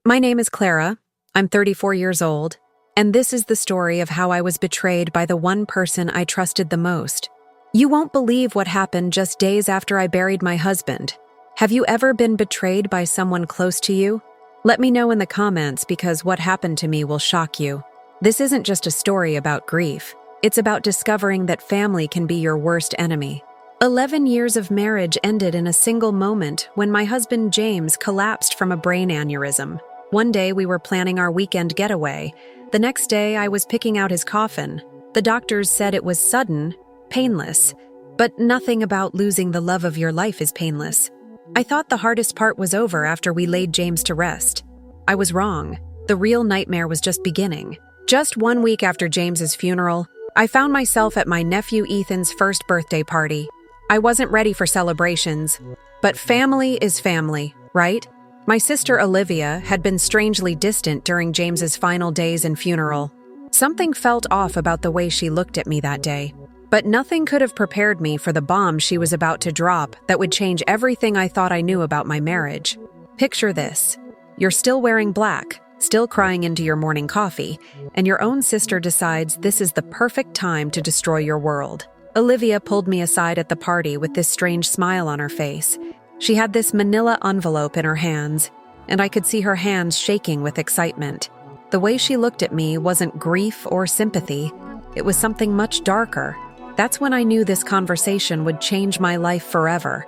My name is Clara. I'm 34 years old, and this is the story of how I was betrayed by the one person I trusted the most. You won't believe what happened just days after I buried my husband. Have you ever been betrayed by someone close to you? Let me know in the comments because what happened to me will shock you. This isn't just a story about grief. It's about discovering that family can be your worst enemy. 11 years of marriage ended in a single moment when my husband James collapsed from a brain aneurysm. One day we were planning our weekend getaway. The next day I was picking out his coffin. The doctors said it was sudden, painless, but nothing about losing the love of your life is painless. I thought the hardest part was over after we laid James to rest. I was wrong. The real nightmare was just beginning. Just 1 week after James's funeral, I found myself at my nephew Ethan's first birthday party. I wasn't ready for celebrations, but family is family, right? My sister Olivia had been strangely distant during James's final days and funeral. Something felt off about the way she looked at me that day, but nothing could have prepared me for the bomb she was about to drop that would change everything I thought I knew about my marriage. Picture this. You're still wearing black, still crying into your morning coffee, and your own sister decides this is the perfect time to destroy your world. Olivia pulled me aside at the party with this strange smile on her face. She had this manila envelope in her hands, and I could see her hands shaking with excitement. The way she looked at me wasn't grief or sympathy. It was something much darker. That's when I knew this conversation would change my life forever.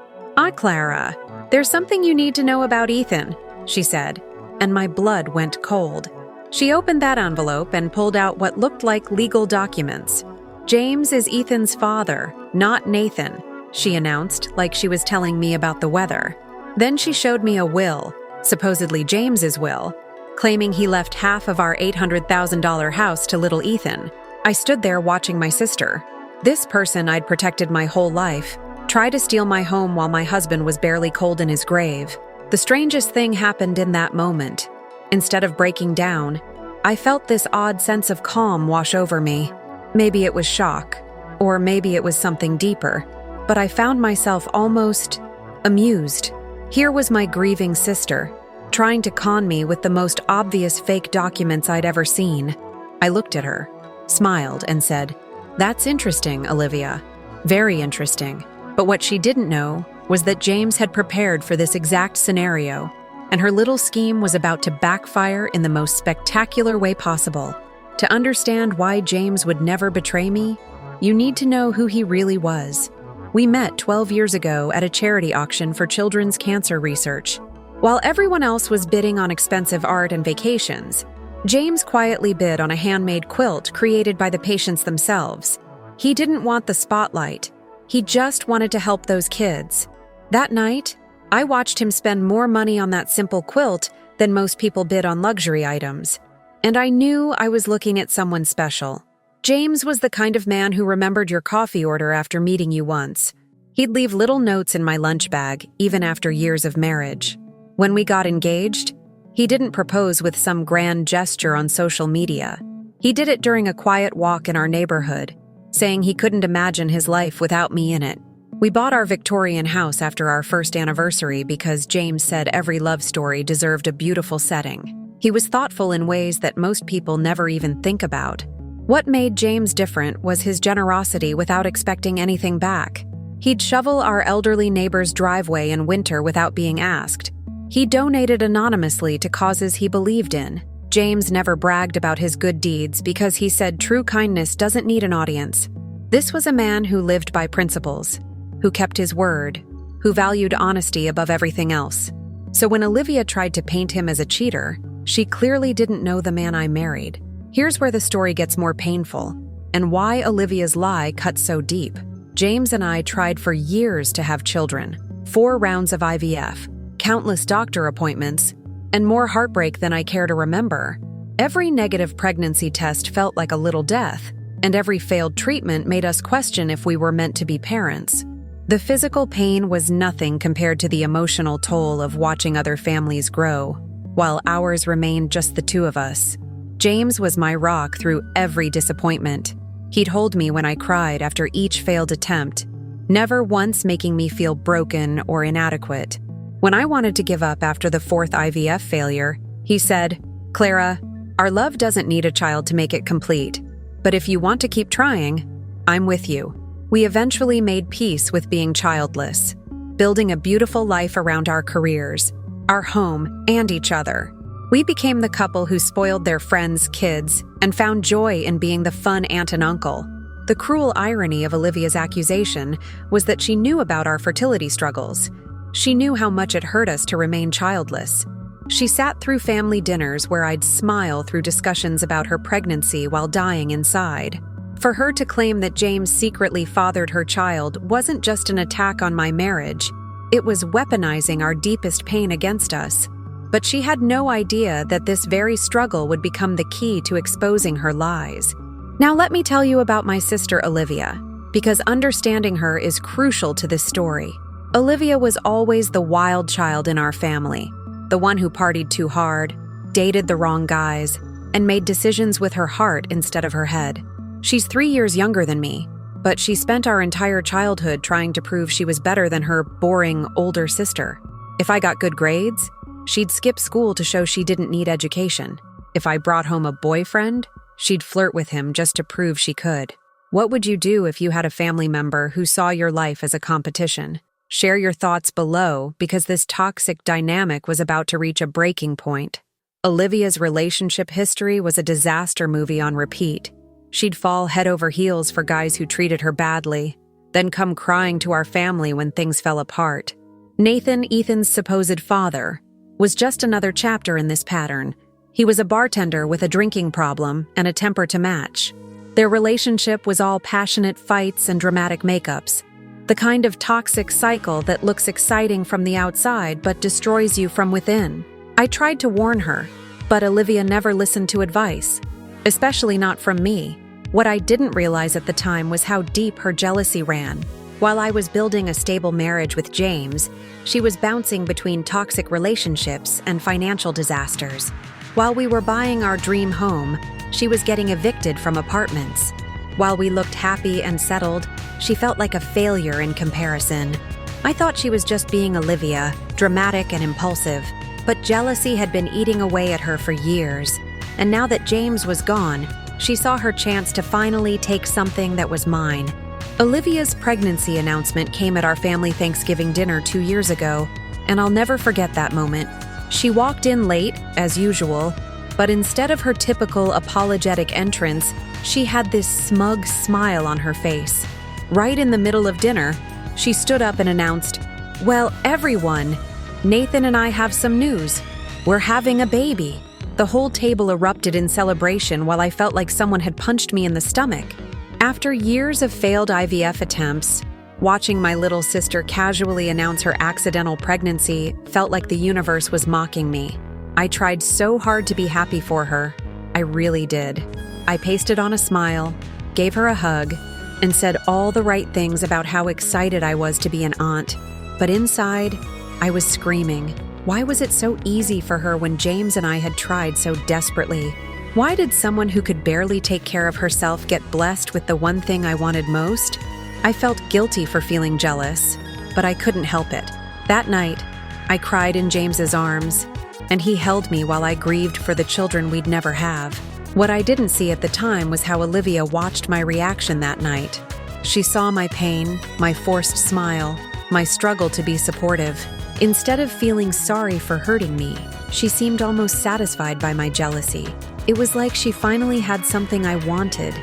Clara, there's something you need to know about Ethan, she said, and my blood went cold. She opened that envelope and pulled out what looked like legal documents. James is Ethan's father, not Nathan, she announced, like she was telling me about the weather. Then she showed me a will, supposedly James's will, claiming he left half of our $800,000 house to little Ethan. I stood there watching my sister. This person I'd protected my whole life tried to steal my home while my husband was barely cold in his grave. The strangest thing happened in that moment. Instead of breaking down, I felt this odd sense of calm wash over me. Maybe it was shock, or maybe it was something deeper, but I found myself almost amused. Here was my grieving sister, trying to con me with the most obvious fake documents I'd ever seen. I looked at her, smiled, and said, "That's interesting, Olivia. Very interesting." But what she didn't know was that James had prepared for this exact scenario, and her little scheme was about to backfire in the most spectacular way possible. To understand why James would never betray me, you need to know who he really was. We met 12 years ago at a charity auction for children's cancer research. While everyone else was bidding on expensive art and vacations, James quietly bid on a handmade quilt created by the patients themselves. He didn't want the spotlight. He just wanted to help those kids. That night, I watched him spend more money on that simple quilt than most people bid on luxury items. And I knew I was looking at someone special. James was the kind of man who remembered your coffee order after meeting you once. He'd leave little notes in my lunch bag, even after years of marriage. When we got engaged, he didn't propose with some grand gesture on social media. He did it during a quiet walk in our neighborhood, saying he couldn't imagine his life without me in it. We bought our Victorian house after our first anniversary because James said every love story deserved a beautiful setting. He was thoughtful in ways that most people never even think about. What made James different was his generosity without expecting anything back. He'd shovel our elderly neighbor's driveway in winter without being asked. He donated anonymously to causes he believed in. James never bragged about his good deeds because he said true kindness doesn't need an audience. This was a man who lived by principles, who kept his word, who valued honesty above everything else. So when Olivia tried to paint him as a cheater, she clearly didn't know the man I married. Here's where the story gets more painful, and why Olivia's lie cut so deep. James and I tried for years to have children, 4 rounds of IVF, countless doctor appointments, and more heartbreak than I care to remember. Every negative pregnancy test felt like a little death, and every failed treatment made us question if we were meant to be parents. The physical pain was nothing compared to the emotional toll of watching other families grow, while ours remained just the 2 of us. James was my rock through every disappointment. He'd hold me when I cried after each failed attempt, never once making me feel broken or inadequate. When I wanted to give up after the 4th IVF failure, He said, "Clara, our love doesn't need a child to make it complete. But if you want to keep trying, I'm with you." We eventually made peace with being childless, building a beautiful life around our careers, our home, and each other. We became the couple who spoiled their friends' kids and found joy in being the fun aunt and uncle. The cruel irony of Olivia's accusation was that she knew about our fertility struggles. She knew how much it hurt us to remain childless. She sat through family dinners where I'd smile through discussions about her pregnancy while dying inside. For her to claim that James secretly fathered her child wasn't just an attack on my marriage, it was weaponizing our deepest pain against us. But she had no idea that this very struggle would become the key to exposing her lies. Now let me tell you about my sister Olivia, because understanding her is crucial to this story. Olivia was always the wild child in our family, the one who partied too hard, dated the wrong guys, and made decisions with her heart instead of her head. She's 3 years younger than me, but she spent our entire childhood trying to prove she was better than her boring older sister. If I got good grades, she'd skip school to show she didn't need education. If I brought home a boyfriend, she'd flirt with him just to prove she could. What would you do if you had a family member who saw your life as a competition? Share your thoughts below, because this toxic dynamic was about to reach a breaking point. Olivia's relationship history was a disaster movie on repeat. She'd fall head over heels for guys who treated her badly, then come crying to our family when things fell apart. Nathan, Ethan's supposed father, was just another chapter in this pattern. He was a bartender with a drinking problem and a temper to match. Their relationship was all passionate fights and dramatic makeups, the kind of toxic cycle that looks exciting from the outside but destroys you from within. I tried to warn her, but Olivia never listened to advice, especially not from me. What I didn't realize at the time was how deep her jealousy ran. While I was building a stable marriage with James, she was bouncing between toxic relationships and financial disasters. While we were buying our dream home, she was getting evicted from apartments. While we looked happy and settled, she felt like a failure in comparison. I thought she was just being Olivia, dramatic and impulsive, but jealousy had been eating away at her for years. And now that James was gone, she saw her chance to finally take something that was mine. Olivia's pregnancy announcement came at our family Thanksgiving dinner 2 years ago, and I'll never forget that moment. She walked in late, as usual, but instead of her typical apologetic entrance, she had this smug smile on her face. Right in the middle of dinner, she stood up and announced, "Well, everyone, Nathan and I have some news. We're having a baby." The whole table erupted in celebration while I felt like someone had punched me in the stomach. After years of failed IVF attempts, watching my little sister casually announce her accidental pregnancy felt like the universe was mocking me. I tried so hard to be happy for her. I really did. I pasted on a smile, gave her a hug, and said all the right things about how excited I was to be an aunt. But inside, I was screaming. Why was it so easy for her when James and I had tried so desperately? Why did someone who could barely take care of herself get blessed with the one thing I wanted most? I felt guilty for feeling jealous, but I couldn't help it. That night, I cried in James's arms, and he held me while I grieved for the children we'd never have. What I didn't see at the time was how Olivia watched my reaction that night. She saw my pain, my forced smile, my struggle to be supportive. Instead of feeling sorry for hurting me, she seemed almost satisfied by my jealousy. It was like she finally had something I wanted,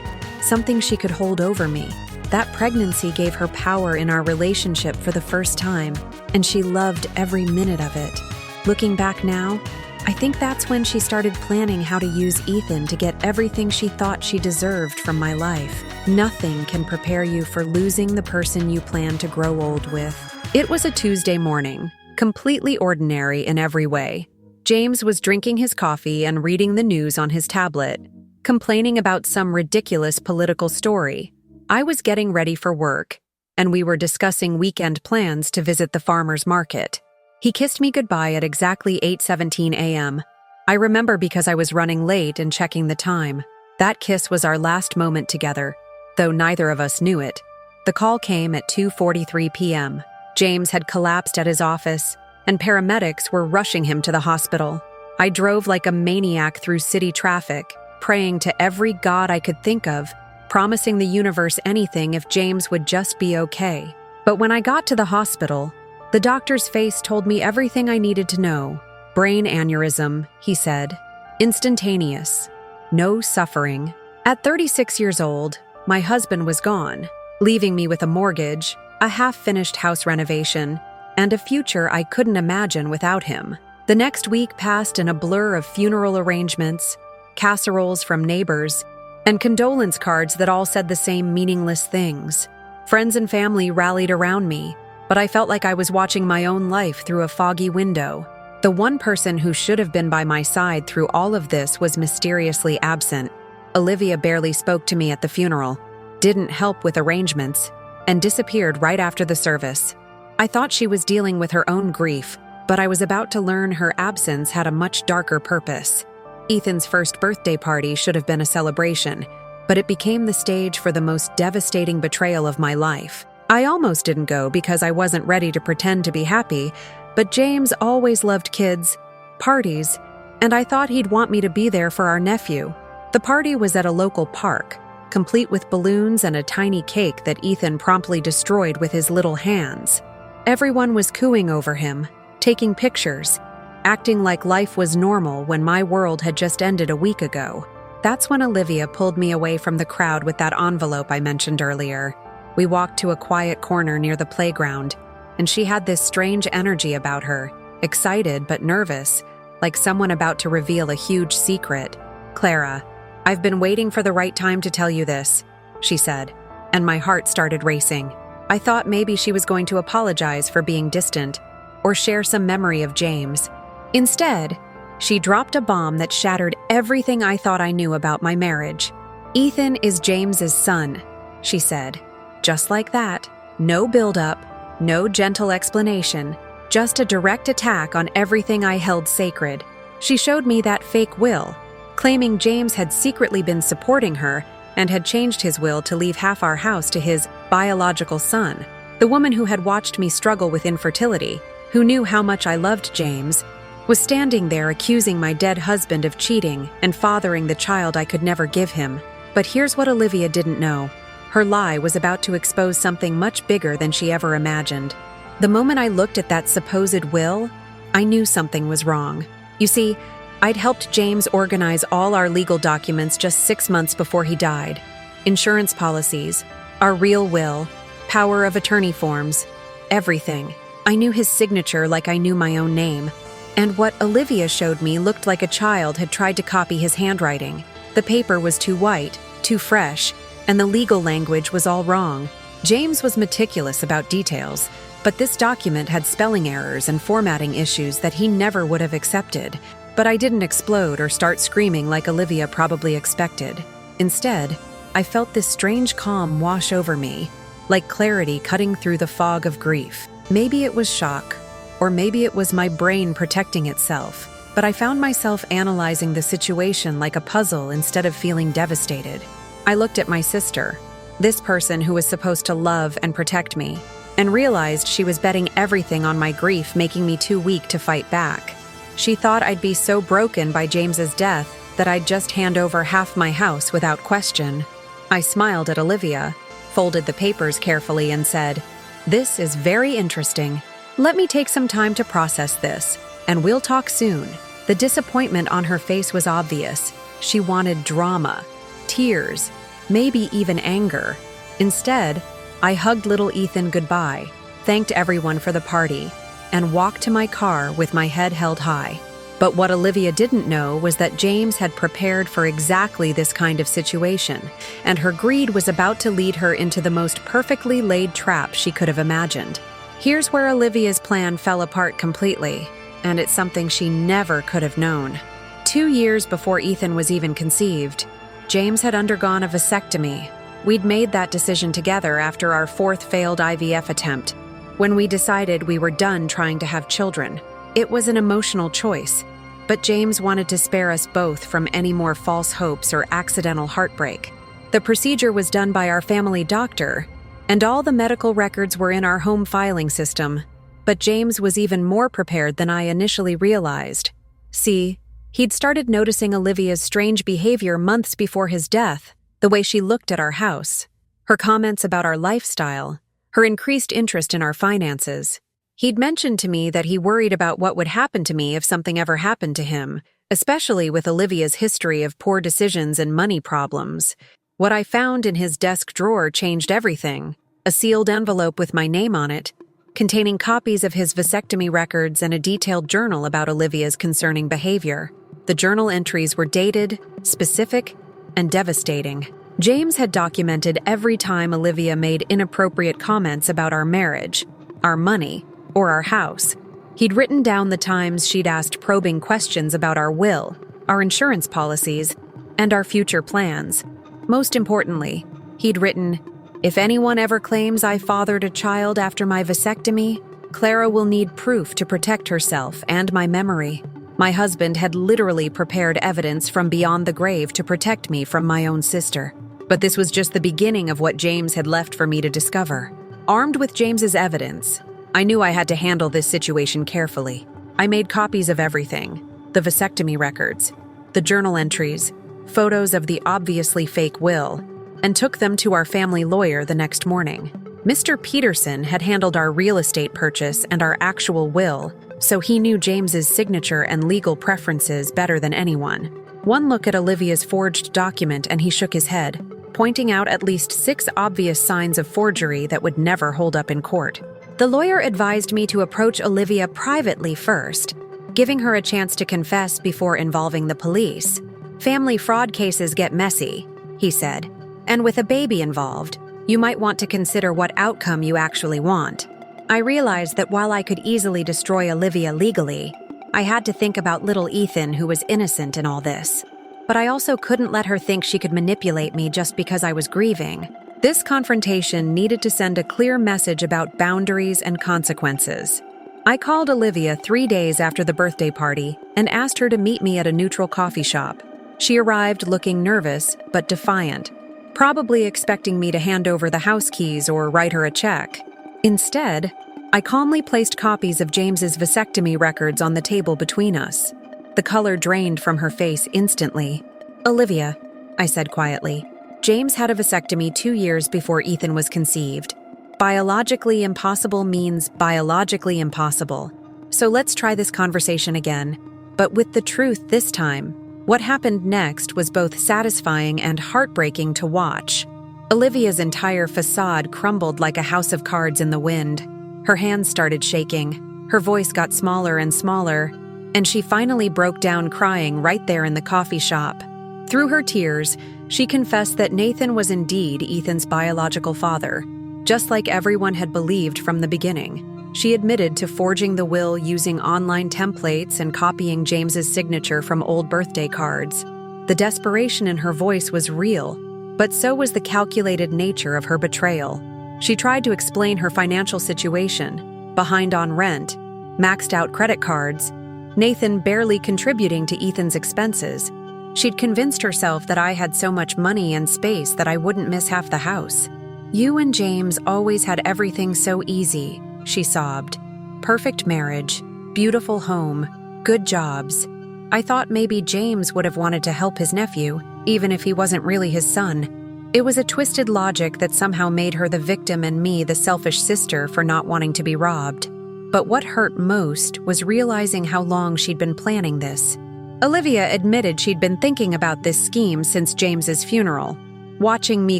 something she could hold over me. That pregnancy gave her power in our relationship for the first time, and she loved every minute of it. Looking back now, I think that's when she started planning how to use Ethan to get everything she thought she deserved from my life. Nothing can prepare you for losing the person you plan to grow old with. It was a Tuesday morning, completely ordinary in every way. James was drinking his coffee and reading the news on his tablet, complaining about some ridiculous political story. I was getting ready for work, and we were discussing weekend plans to visit the farmer's market. He kissed me goodbye at exactly 8:17 a.m. I remember because I was running late and checking the time. That kiss was our last moment together, though neither of us knew it. The call came at 2:43 p.m. James had collapsed at his office, and paramedics were rushing him to the hospital. I drove like a maniac through city traffic, praying to every god I could think of, promising the universe anything if James would just be okay. But when I got to the hospital, the doctor's face told me everything I needed to know. Brain aneurysm, he said. Instantaneous. No suffering. At 36 years old, my husband was gone, leaving me with a mortgage, a half-finished house renovation, and a future I couldn't imagine without him. The next week passed in a blur of funeral arrangements, casseroles from neighbors, and condolence cards that all said the same meaningless things. Friends and family rallied around me, but I felt like I was watching my own life through a foggy window. The one person who should have been by my side through all of this was mysteriously absent. Olivia barely spoke to me at the funeral, didn't help with arrangements, and disappeared right after the service. I thought she was dealing with her own grief, but I was about to learn her absence had a much darker purpose. Ethan's first birthday party should have been a celebration, but it became the stage for the most devastating betrayal of my life. I almost didn't go because I wasn't ready to pretend to be happy, but James always loved kids, parties, and I thought he'd want me to be there for our nephew. The party was at a local park, complete with balloons and a tiny cake that Ethan promptly destroyed with his little hands. Everyone was cooing over him, taking pictures, acting like life was normal when my world had just ended a week ago. That's when Olivia pulled me away from the crowd with that envelope I mentioned earlier. We walked to a quiet corner near the playground, and she had this strange energy about her, excited but nervous, like someone about to reveal a huge secret. "Clara, I've been waiting for the right time to tell you this," she said, and my heart started racing. I thought maybe she was going to apologize for being distant or share some memory of James. Instead, she dropped a bomb that shattered everything I thought I knew about my marriage. "Ethan is James's son," she said. Just like that. No build-up, no gentle explanation, just a direct attack on everything I held sacred. She showed me that fake will, claiming James had secretly been supporting her and had changed his will to leave half our house to his biological son. The woman who had watched me struggle with infertility, who knew how much I loved James, was standing there accusing my dead husband of cheating and fathering the child I could never give him. But here's what Olivia didn't know. Her lie was about to expose something much bigger than she ever imagined. The moment I looked at that supposed will, I knew something was wrong. You see, I'd helped James organize all our legal documents just 6 months before he died. Insurance policies, our real will, power of attorney forms, everything. I knew his signature like I knew my own name. And what Olivia showed me looked like a child had tried to copy his handwriting. The paper was too white, too fresh, and the legal language was all wrong. James was meticulous about details, but this document had spelling errors and formatting issues that he never would have accepted. But I didn't explode or start screaming like Olivia probably expected. Instead, I felt this strange calm wash over me, like clarity cutting through the fog of grief. Maybe it was shock, or maybe it was my brain protecting itself, but I found myself analyzing the situation like a puzzle instead of feeling devastated. I looked at my sister, this person who was supposed to love and protect me, and realized she was betting everything on my grief, making me too weak to fight back. She thought I'd be so broken by James's death that I'd just hand over half my house without question. I smiled at Olivia, folded the papers carefully, and said, "This is very interesting. Let me take some time to process this, and we'll talk soon." The disappointment on her face was obvious. She wanted drama, tears, maybe even anger. Instead, I hugged little Ethan goodbye, thanked everyone for the party, and walked to my car with my head held high. But what Olivia didn't know was that James had prepared for exactly this kind of situation, and her greed was about to lead her into the most perfectly laid trap she could have imagined. Here's where Olivia's plan fell apart completely, and it's something she never could have known. 2 years before Ethan was even conceived, James had undergone a vasectomy. We'd made that decision together after our 4th failed IVF attempt, when we decided we were done trying to have children. It was an emotional choice, but James wanted to spare us both from any more false hopes or accidental heartbreak. The procedure was done by our family doctor, and all the medical records were in our home filing system, but James was even more prepared than I initially realized. See, He'd started noticing Olivia's strange behavior months before his death, the way she looked at our house, her comments about our lifestyle, her increased interest in our finances. He'd mentioned to me that he worried about what would happen to me if something ever happened to him, especially with Olivia's history of poor decisions and money problems. What I found in his desk drawer changed everything: a sealed envelope with my name on it, containing copies of his vasectomy records and a detailed journal about Olivia's concerning behavior. The journal entries were dated, specific, and devastating. James had documented every time Olivia made inappropriate comments about our marriage, our money, or our house. He'd written down the times she'd asked probing questions about our will, our insurance policies, and our future plans. Most importantly, he'd written, "If anyone ever claims I fathered a child after my vasectomy, Clara will need proof to protect herself and my memory." My husband had literally prepared evidence from beyond the grave to protect me from my own sister. But this was just the beginning of what James had left for me to discover. Armed with James's evidence, I knew I had to handle this situation carefully. I made copies of everything: the vasectomy records, the journal entries, photos of the obviously fake will, and took them to our family lawyer the next morning. Mr. Peterson had handled our real estate purchase and our actual will, so he knew James's signature and legal preferences better than anyone. One look at Olivia's forged document and he shook his head, pointing out at least 6 obvious signs of forgery that would never hold up in court. The lawyer advised me to approach Olivia privately first, giving her a chance to confess before involving the police. "Family fraud cases get messy," he said, "and with a baby involved, you might want to consider what outcome you actually want." I realized that while I could easily destroy Olivia legally, I had to think about little Ethan, who was innocent in all this. But I also couldn't let her think she could manipulate me just because I was grieving. This confrontation needed to send a clear message about boundaries and consequences. I called Olivia 3 days after the birthday party and asked her to meet me at a neutral coffee shop. She arrived looking nervous but defiant, probably expecting me to hand over the house keys or write her a check. Instead, I calmly placed copies of James's vasectomy records on the table between us. The color drained from her face instantly. "Olivia," I said quietly, "James had a vasectomy 2 years before Ethan was conceived. Biologically impossible means biologically impossible. So let's try this conversation again, but with the truth this time." What happened next was both satisfying and heartbreaking to watch. Olivia's entire facade crumbled like a house of cards in the wind. Her hands started shaking, her voice got smaller and smaller, and she finally broke down crying right there in the coffee shop. Through her tears, she confessed that Nathan was indeed Ethan's biological father, just like everyone had believed from the beginning. She admitted to forging the will using online templates and copying James's signature from old birthday cards. The desperation in her voice was real, but so was the calculated nature of her betrayal. She tried to explain her financial situation: behind on rent, maxed out credit cards, Nathan barely contributing to Ethan's expenses. She'd convinced herself that I had so much money and space that I wouldn't miss half the house. "You and James always had everything so easy," she sobbed. "Perfect marriage, beautiful home, good jobs. I thought maybe James would have wanted to help his nephew, even if he wasn't really his son." It was a twisted logic that somehow made her the victim and me the selfish sister for not wanting to be robbed. But what hurt most was realizing how long she'd been planning this. Olivia admitted she'd been thinking about this scheme since James's funeral, watching me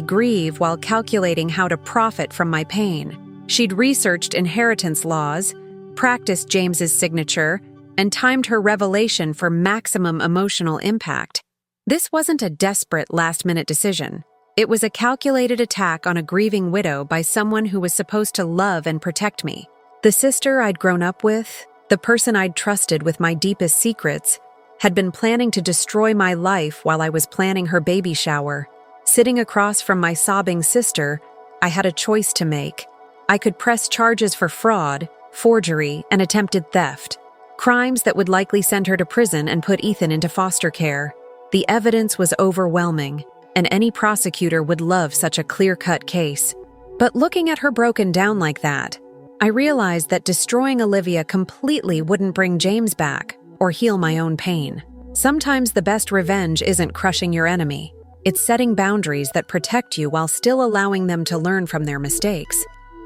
grieve while calculating how to profit from my pain. She'd researched inheritance laws, practiced James's signature, and timed her revelation for maximum emotional impact. This wasn't a desperate last-minute decision. It was a calculated attack on a grieving widow by someone who was supposed to love and protect me. The sister I'd grown up with, the person I'd trusted with my deepest secrets, had been planning to destroy my life while I was planning her baby shower. Sitting across from my sobbing sister, I had a choice to make. I could press charges for fraud, forgery, and attempted theft, crimes that would likely send her to prison and put Ethan into foster care. The evidence was overwhelming, and any prosecutor would love such a clear-cut case. But looking at her broken down like that, I realized that destroying Olivia completely wouldn't bring James back or heal my own pain. Sometimes the best revenge isn't crushing your enemy. It's setting boundaries that protect you while still allowing them to learn from their mistakes.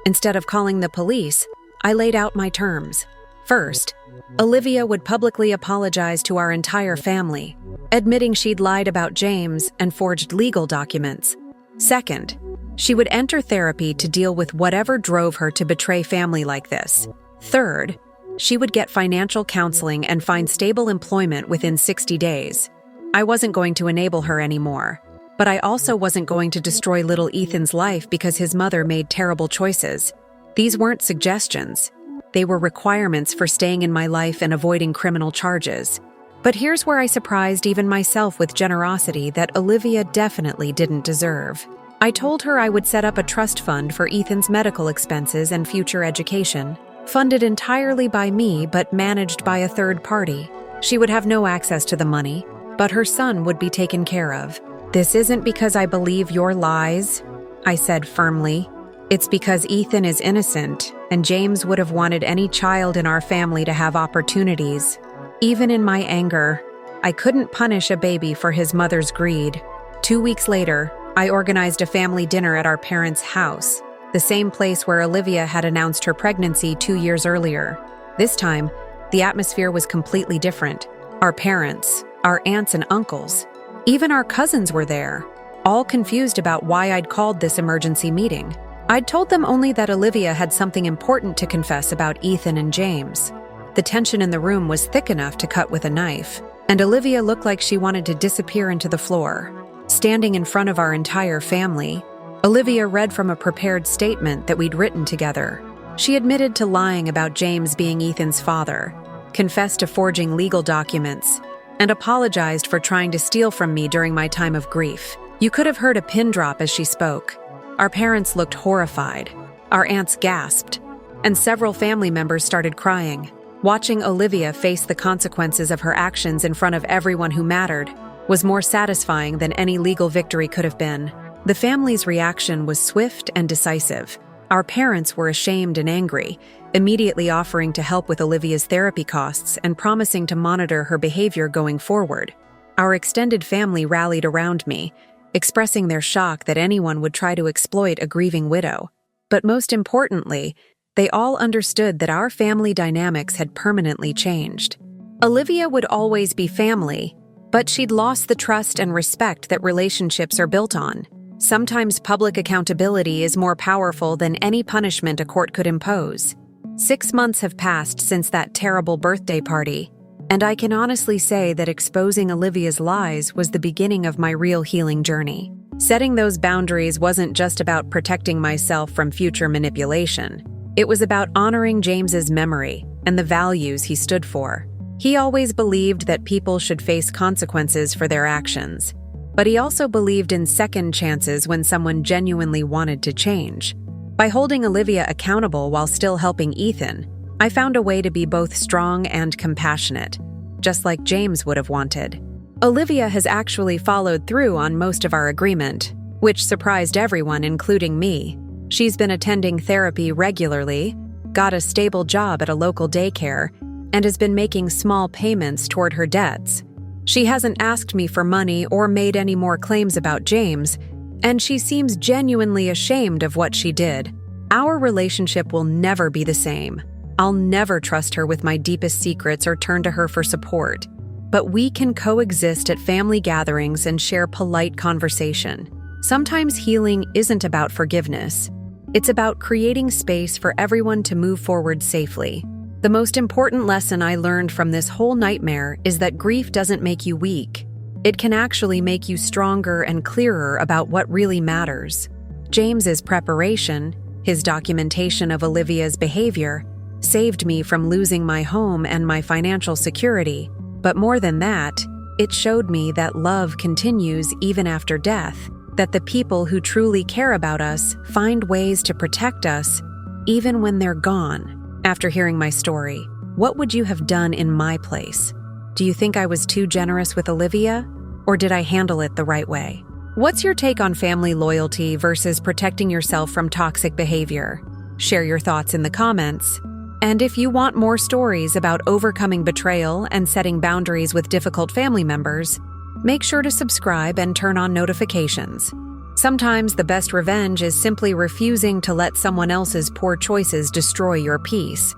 Instead of calling the police, I laid out my terms. First, Olivia would publicly apologize to our entire family, admitting she'd lied about James and forged legal documents. Second, she would enter therapy to deal with whatever drove her to betray family like this. Third, she would get financial counseling and find stable employment within 60 days. I wasn't going to enable her anymore, but I also wasn't going to destroy little Ethan's life because his mother made terrible choices. These weren't suggestions. They were requirements for staying in my life and avoiding criminal charges. But here's where I surprised even myself with generosity that Olivia definitely didn't deserve. I told her I would set up a trust fund for Ethan's medical expenses and future education, funded entirely by me but managed by a third party. She would have no access to the money, but her son would be taken care of. "This isn't because I believe your lies," I said firmly. "It's because Ethan is innocent, and James would have wanted any child in our family to have opportunities. Even in my anger, I couldn't punish a baby for his mother's greed." 2 weeks later, I organized a family dinner at our parents' house, the same place where Olivia had announced her pregnancy 2 years earlier. This time, the atmosphere was completely different. Our parents, our aunts and uncles, even our cousins were there, all confused about why I'd called this emergency meeting. I'd told them only that Olivia had something important to confess about Ethan and James. The tension in the room was thick enough to cut with a knife, and Olivia looked like she wanted to disappear into the floor. Standing in front of our entire family, Olivia read from a prepared statement that we'd written together. She admitted to lying about James being Ethan's father, confessed to forging legal documents, and apologized for trying to steal from me during my time of grief. You could have heard a pin drop as she spoke. Our parents looked horrified. Our aunts gasped, and several family members started crying. Watching Olivia face the consequences of her actions in front of everyone who mattered was more satisfying than any legal victory could have been. The family's reaction was swift and decisive. Our parents were ashamed and angry, immediately offering to help with Olivia's therapy costs and promising to monitor her behavior going forward. Our extended family rallied around me, expressing their shock that anyone would try to exploit a grieving widow. But most importantly, they all understood that our family dynamics had permanently changed. Olivia would always be family, but she'd lost the trust and respect that relationships are built on. Sometimes public accountability is more powerful than any punishment a court could impose. 6 months have passed since that terrible birthday party, and I can honestly say that exposing Olivia's lies was the beginning of my real healing journey. Setting those boundaries wasn't just about protecting myself from future manipulation. It was about honoring James's memory and the values he stood for. He always believed that people should face consequences for their actions, but he also believed in second chances when someone genuinely wanted to change. By holding Olivia accountable while still helping Ethan, I found a way to be both strong and compassionate, just like James would have wanted. Olivia has actually followed through on most of our agreement, which surprised everyone, including me. She's been attending therapy regularly, got a stable job at a local daycare, and has been making small payments toward her debts. She hasn't asked me for money or made any more claims about James, and she seems genuinely ashamed of what she did. Our relationship will never be the same. I'll never trust her with my deepest secrets or turn to her for support. But we can coexist at family gatherings and share polite conversation. Sometimes healing isn't about forgiveness. It's about creating space for everyone to move forward safely. The most important lesson I learned from this whole nightmare is that grief doesn't make you weak. It can actually make you stronger and clearer about what really matters. James's preparation, his documentation of Olivia's behavior, saved me from losing my home and my financial security. But more than that, it showed me that love continues even after death, that the people who truly care about us find ways to protect us even when they're gone. After hearing my story, what would you have done in my place? Do you think I was too generous with Olivia, or did I handle it the right way? What's your take on family loyalty versus protecting yourself from toxic behavior? Share your thoughts in the comments. And if you want more stories about overcoming betrayal and setting boundaries with difficult family members, make sure to subscribe and turn on notifications. Sometimes the best revenge is simply refusing to let someone else's poor choices destroy your peace.